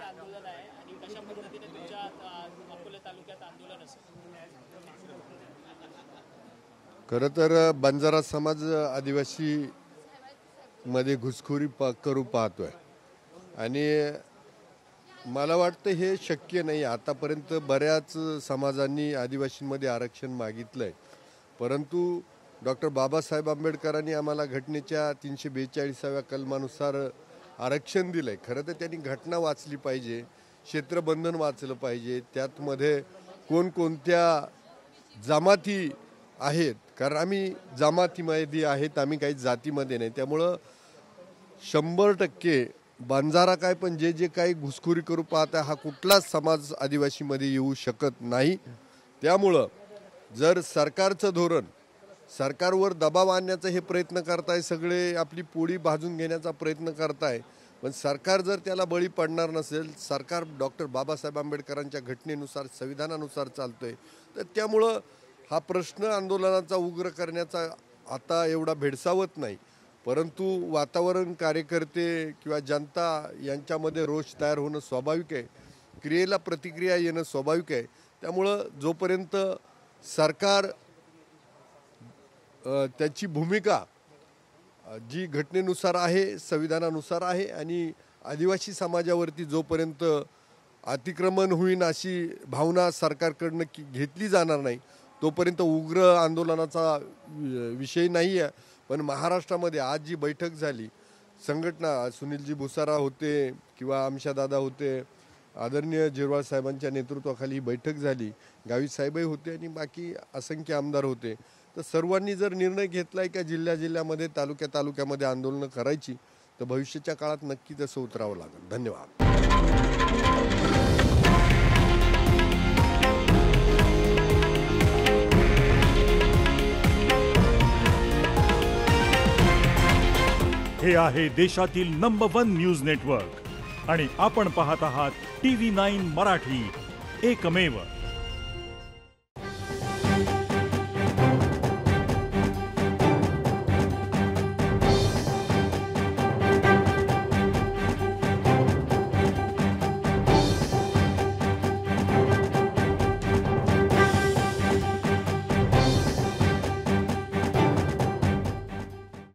आंदोलन आहे आणि कशा पद्धतीने तुमच्या अकोले तालुक्यात आंदोलन असेल? खरं तर बंजारा समाज आदिवासी मध्ये घुसखोरी करू पाहतोय आणि मला वाटतं हे शक्य नाही. आतापर्यंत बऱ्याच समाजांनी आदिवासींमध्ये आरक्षण मागितलंय, परंतु डॉक्टर बाबासाहेब आंबेडकरांनी आम्हाला घटनेच्या 342व्या कलमानुसार आरक्षण दिलंय. खरं तर त्यांनी घटना वाचली पाहिजे, क्षेत्रबंधन वाचलं पाहिजे, त्यातमध्ये कोणकोणत्या जमाती आहेत, कारण आम्ही जमातीमध्ये आहेत, आम्ही काही जातीमध्ये नाही. त्यामुळं 100% बंजारा काय पण जे काही घुसखोरी करू पाहता हा कुठलाच समाज आदिवासीमध्ये येऊ शकत नाही. त्यामुळं जर सरकारचं धोरण, सरकारवर दबाव आणण्याचा हे प्रयत्न करताय, सगळे आपली पोळी भाजून घेण्याचा प्रयत्न करताय, पण सरकार जर त्याला बळी पडणार नसेल, सरकार डॉक्टर बाबासाहेब आंबेडकरांच्या घटनेनुसार संविधानानुसार चालतोय, तर त्यामुळं हा प्रश्न आंदोलनाचा उग्र करण्याचा आता एवढा भेडसावत नाही. परंतु वातावरण, कार्यकर्ते किंवा जनता यांच्यामध्ये रोष तयार होणं स्वाभाविक आहे, क्रियेला प्रतिक्रिया येणं स्वाभाविक आहे. त्यामुळं जोपर्यंत सरकार त्याची भूमिका जी घटनेनुसार आहे, संविधानानुसार आहे आणि आदिवासी समाजावरती जोपर्यंत अतिक्रमण होईन अशी भावना सरकारकडनं घेतली जाणार नाही, तोपर्यंत उग्र आंदोलनाचा विषय नाही आहे. पण महाराष्ट्रामध्ये आज जी बैठक झाली, संघटना सुनीलजी भुसारा होते किंवा आमशादादा होते, आदरणीय जिरवाळ साहेबांच्या नेतृत्वाखाली ही बैठक झाली, गावी साहेबही होते आणि बाकी असंख्य आमदार होते. तर सर्वांनी जर निर्णय घेतला आहे का जिल्ह्यामध्ये तालुक्यामध्ये आंदोलनं करायची, तर भविष्याच्या काळात नक्की तसं उतरावं लागेल. धन्यवाद. हे आहे देशातील नंबर 1 न्यूज नेटवर्क आणि आपण पाहत आहात TV9 मराठी, एकमेव.